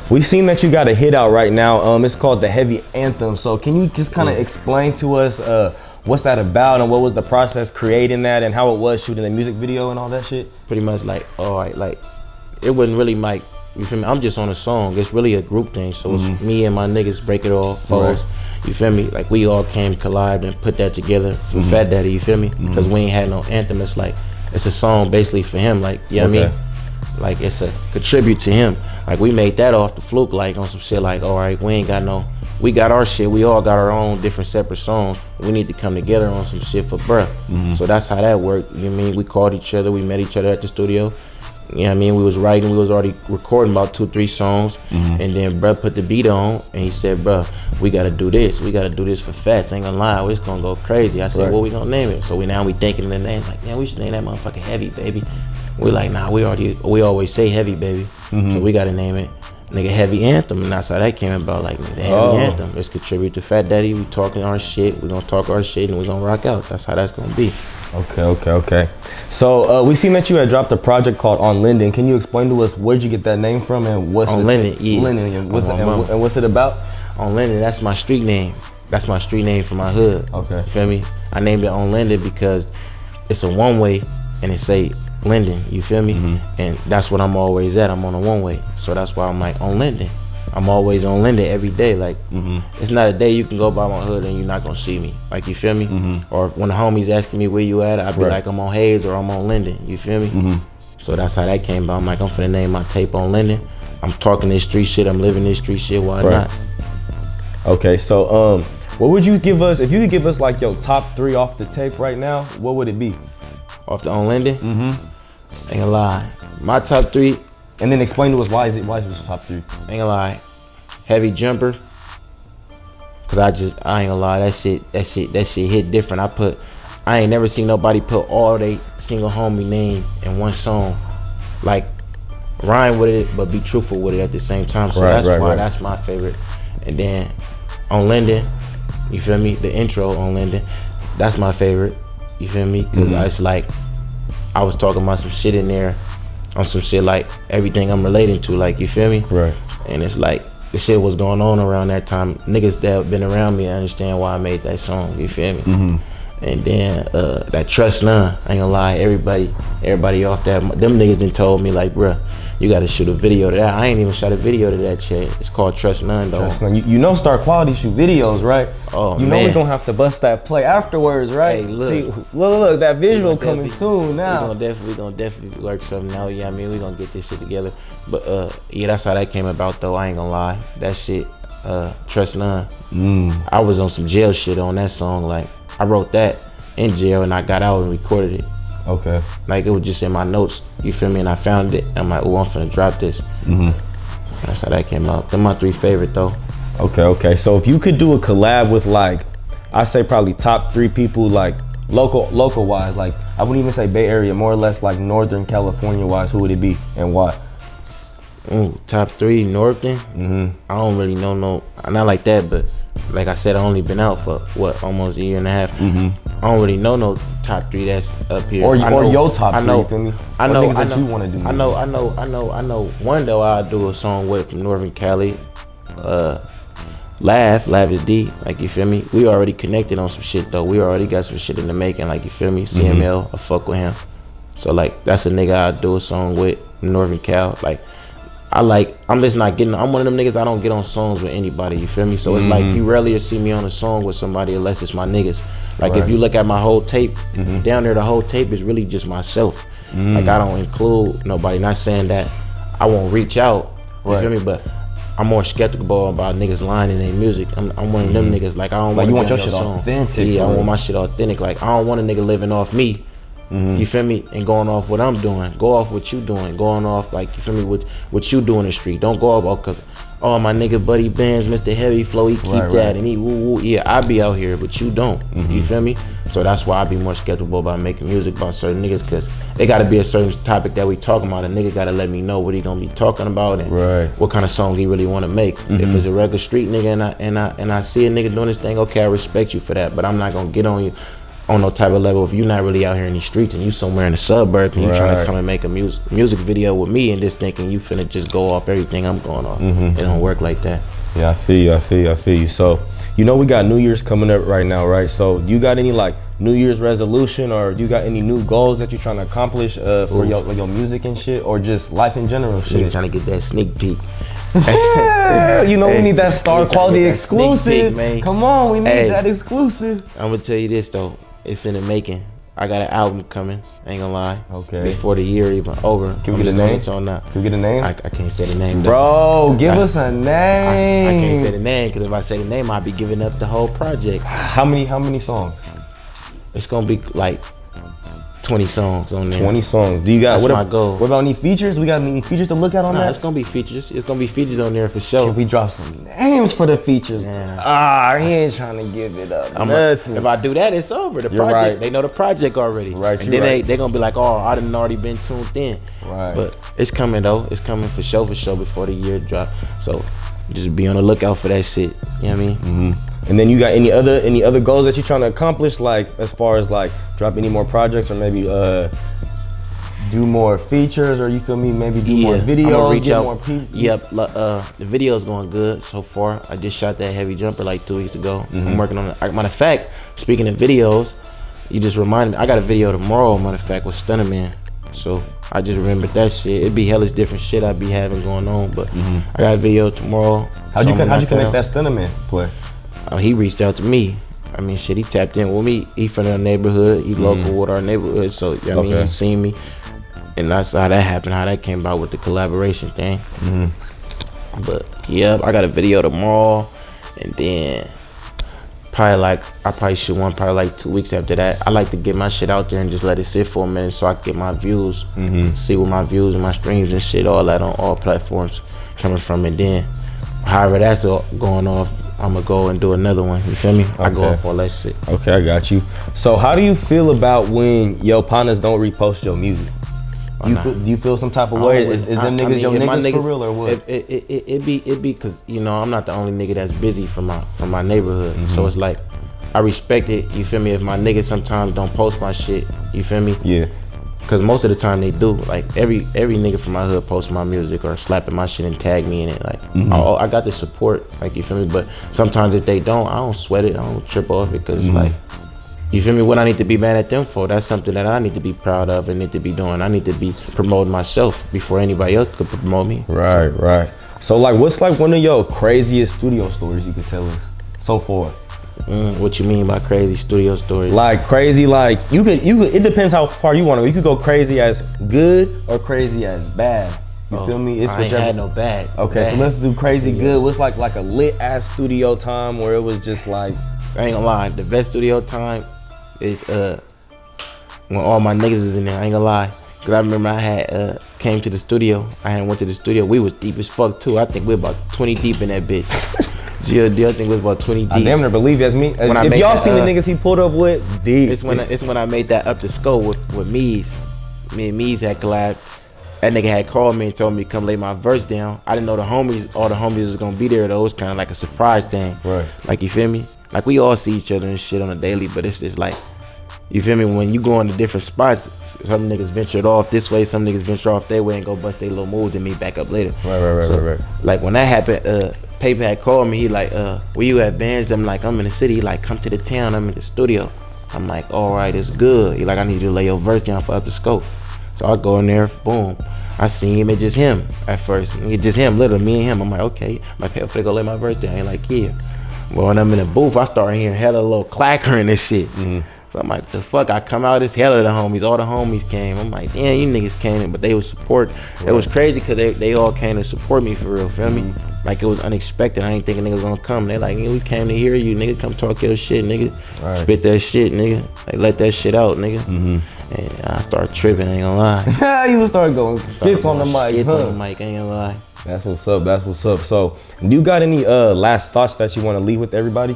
We seen that you got a hit out right now. It's called The Heavy Anthem. So can you just kind of explain to us what's that about and what was the process creating that and how it was shooting the music video and all that shit? Pretty much like, all right, like it wasn't really like, you feel me? I'm just on a song. It's really a group thing. So it's me and my niggas break it all. Right. You feel me? Like we all came collide and put that together for Fat Daddy, you feel me? Because we ain't had no anthem. It's like, it's a song basically for him, like, you know what I mean? Like it's a contribute to him. Like we made that off the fluke, like on some shit like, all right, we got our shit. We all got our own different separate songs. We need to come together on some shit for bruh. So that's how that worked. You know what I mean? We called each other, we met each other at the studio. You know what I mean? We was writing, we was already recording about 2-3 songs. And then bruh put the beat on and he said, bruh, we gotta do this. We gotta do this for Fats. Ain't gonna lie, it's gonna go crazy. I said, what we gonna name it? So we thinking the name, like, man, we should name that motherfucker Heavy, baby. We like, nah, we always say Heavy, baby. So we gotta name it nigga Heavy Anthem, and that's how that came about. Like, nigga, Heavy Anthem. Let's contribute to Fat Daddy. We talking our shit. We gonna talk our shit and we gonna rock out. That's how that's gonna be. Okay. So we seen that you had dropped a project called On Linden. Can you explain to us where'd you get that name from and what's On Linden? Yeah. Linden, and what's it about? On Linden, that's my street name. That's my street name for my hood. Okay. You feel me? I named it On Linden because it's a one way and it say Linden, you feel me? And that's what I'm always at. I'm on a one way. So that's why I'm like on Linden. I'm always on Linden every day. Like, it's not a day you can go by my hood and you're not gonna see me. Like, you feel me? Or when the homies asking me where you at, I'd be like, I'm on Hayes or I'm on Linden. You feel me? So that's how that came about. I'm like, I'm finna name my tape On Linden. I'm talking this street shit. I'm living this street shit. Why not? Okay, so what would you give us if you could give us like your top 3 off the tape right now? What would it be? Off the On Linden? Ain't gonna lie. My top 3. And then explain to us why is it top 3? Ain't gonna lie. Heavy Jumper. Cause I ain't gonna lie, that shit hit different. I ain't never seen nobody put all they single homie name in one song. Like, rhyme with it, but be truthful with it at the same time. So that's my favorite. And then On Linden, you feel me? The intro On Linden, that's my favorite. You feel me? Cause it's like, I was talking about some shit in there, on some shit like everything I'm relating to, like, you feel me? Right. And it's like, the shit was going on around that time. Niggas that been around me understand why I made that song, you feel me? And then that Trust None, I ain't gonna lie, everybody off that, them niggas done told me like, bruh, you gotta shoot a video to that. I ain't even shot a video to that shit. It's called Trust None though. Trust None. You know Star Quality shoot videos, right? Oh, you know we gonna have to bust that play afterwards, right? Hey, look. See, look, that visual coming soon now. We gonna definitely work something out, yeah, I mean, we gonna get this shit together. But yeah, that's how that came about though, I ain't gonna lie. That shit, Trust None. I was on some jail shit on that song, like, I wrote that in jail and I got out and recorded it. Okay. Like, it was just in my notes, you feel me? And I found it. I'm like, oh, I'm finna drop this. That's how that came out. They're my 3 favorite though. Okay. So if you could do a collab with like, I say probably top 3 people, like local wise, like I wouldn't even say Bay Area, more or less like Northern California wise, who would it be and why? Top 3 Northern? I don't really know, not like that, but like I said, I only been out for what, almost a year and a half. I don't really know no top 3 that's up here. Or your top 3, you feel me? I know that you want to do. I know one though I'll do a song with from Northern Cali. Laugh is D, like, you feel me? We already connected on some shit though. We already got some shit in the making, like, you feel me? CML, I fuck with him. So like, that's a nigga I'll do a song with, Northern Cal. Like, I'm just not getting, I'm one of them niggas, I don't get on songs with anybody, you feel me? So it's like, you rarely see me on a song with somebody unless it's my niggas. Like, if you look at my whole tape, down there, the whole tape is really just myself. Like, I don't include nobody, not saying that I won't reach out, you feel me? But I'm more skeptical about niggas lying in their music. I'm one of them niggas, like, I don't like, want your shit authentic. Yeah, I want my shit authentic. Like, I don't want a nigga living off me. You feel me? And going off what I'm doing. Go off what you doing. Going off, like, you feel me, what you do in the street. Don't go off cause, oh, my nigga Buddy Benz, Mr. Heavy Flow, he keep that and he woo woo. Yeah, I be out here, but you don't. You feel me? So that's why I be more skeptical about making music about certain niggas, cause it gotta be a certain topic that we talking about. A nigga gotta let me know what he gonna be talking about and what kind of song he really wanna make. If it's a regular street nigga and I see a nigga doing this thing, okay, I respect you for that, but I'm not gonna get on you. on no type of level, if you're not really out here in these streets and you somewhere in the suburbs and you trying to come and make a music video with me and just thinking you finna just go off everything I'm going off. It don't work like that. Yeah, I feel you. So, you know, we got New Year's coming up right now, right? So, you got any like New Year's resolution, or you got any new goals that you're trying to accomplish for your music and shit, or just life in general? Shit, trying to get that sneak peek. You know, we need that star quality exclusive. Peek, come on, we need that exclusive. I'm gonna tell you this though, it's in the making. I got an album coming, ain't gonna lie. Okay. Before the year even over. Can we get a name? Can we get a name? I can't say the name though. Bro, give us a name. I can't say the name, because if I say the name, I'll be giving up the whole project. How many songs? It's gonna be like 20 songs on there. 20 songs. Do you got, That's my goal. What about any features? We got any features to look at on that? It's gonna be features. It's gonna be features on there for sure. Can we drop some names for the features? Yeah. He ain't trying to give it up. If I do that, it's over. The project, right. They know the project already. Right, and then they gonna be like, oh, I done already been tuned in. Right. But it's coming though. It's coming for sure before the year drop. So just be on the lookout for that shit. You know what I mean? And then you got any other goals that you're trying to accomplish, like as far as like drop any more projects, or maybe do more features, or you feel me, maybe do more videos, get more people? Yep, the video's going good so far. I just shot that Heavy Jumper like 2 weeks ago. I'm working on it. Matter of fact, speaking of videos, you just reminded me, I got a video tomorrow, matter of fact, with Stunner Man. So I just remembered that shit. It'd be hellish different shit I be having going on, but I got a video tomorrow. How'd you connect that Stunner Man play? He reached out to me. I mean, shit, he tapped in with me. He from our neighborhood. He local with our neighborhood, so I mean, he seen me. And that's how that happened, how that came about with the collaboration thing. But yeah, I got a video tomorrow, and then I probably shoot one probably like 2 weeks after that. I like to get my shit out there and just let it sit for a minute so I can get my views, see what my views and my streams and shit, all that on all platforms coming from. And then however that's all going off, I'm gonna go and do another one. You feel me? I go off all that shit. Okay, I got you. So how do you feel about when your partners don't repost your music? Do you feel some type of way? Is them niggas your niggas for real, or what? It be cause you know I'm not the only nigga that's busy from my neighborhood. So it's like I respect it. You feel me? If my niggas sometimes don't post my shit, you feel me? Yeah. Cause most of the time they do. Like every nigga from my hood posts my music or slapping my shit and tag me in it. Like I got the support. Like you feel me? But sometimes if they don't, I don't sweat it. I don't trip off it, cause like. You feel me? What I need to be mad at them for, that's something that I need to be proud of and need to be doing. I need to be promoting myself before anybody else could promote me. Right. So like, what's like one of your craziest studio stories you could tell us so far? What you mean by crazy studio stories? Like crazy, like you could, it depends how far you want to go. You could go crazy as good or crazy as bad. You feel me? I ain't had no bad. Okay, so let's do crazy good. What's like a lit ass studio time where it was just like, I ain't gonna lie, the best studio time is when all my niggas was in there. I ain't gonna lie, cause I remember I had came to the studio. I had went to the studio. We was deep as fuck too. I think we about 20 deep in that bitch. GLD, I think was about 20 deep. I damn near believe that's me. If y'all seen the niggas he pulled up with, deep. It's when I made that up to scope with Mees. Me and Mees had collabed. That nigga had called me and told me to come lay my verse down. I didn't know all the homies was gonna be there though. It was kind of like a surprise thing. Right. Like, you feel me? Like, we all see each other and shit on a daily, but it's just like, you feel me? When you go into different spots, some niggas ventured off this way, some niggas venture off their way and go bust their little moves and meet back up later. Right. Like, when that happened, Paper had called me. He like, where you at, Vans? I'm like, I'm in the city. He like, come to the town. I'm in the studio. I'm like, all right, it's good. He like, I need you to lay your verse down for up the scope. So I go in there, boom. I seen him, it's just him at first. It's just him, literally, me and him. I'm like, okay. I'm like, hey, I'm finna go lay my verse down. He like, yeah. Well, when I'm in the booth, I start hearing hella little clackering and shit. So I'm like, the fuck? I come out, it's hella the homies. All the homies came. I'm like, damn, you niggas came in, but they was support. It was crazy because they all came to support me for real, feel me? Like, it was unexpected. I ain't thinking niggas gonna come. They like, yeah, we came to hear you, nigga. Come talk your shit, nigga. Spit that shit, nigga. Like, let that shit out, nigga. And I start tripping, ain't gonna lie. You would start going spits on the mic. Spits on the mic, ain't gonna lie. That's what's up. So, do you got any last thoughts that you want to leave with everybody?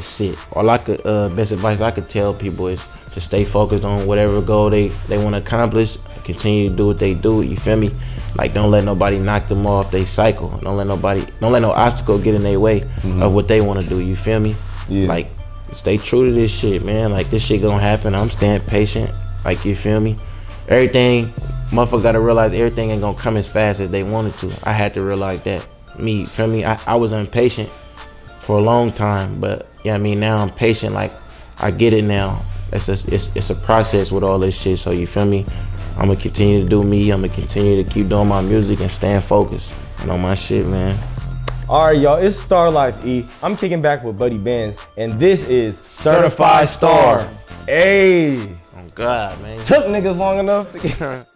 Shit. All I could, best advice I could tell people is to stay focused on whatever goal they want to accomplish. Continue to do what they do. You feel me? Like, don't let nobody knock them off they cycle. Don't let no obstacle get in their way of what they want to do. You feel me? Yeah. Like, stay true to this shit, man. Like, this shit gonna happen. I'm staying patient. Like, you feel me? Everything, motherfucker gotta realize everything ain't gonna come as fast as they wanted to. I had to realize that. Me, feel me? I was impatient for a long time, but yeah, I mean, now I'm patient. Like, I get it now. It's a process with all this shit. So you feel me? I'm gonna continue to do me. I'm gonna continue to keep doing my music and staying focused on my shit, man. All right, y'all, it's Star Life E. I'm kicking back with Buddy Benz, and this is Certified Star. Hey. Oh God, man. Took niggas long enough to get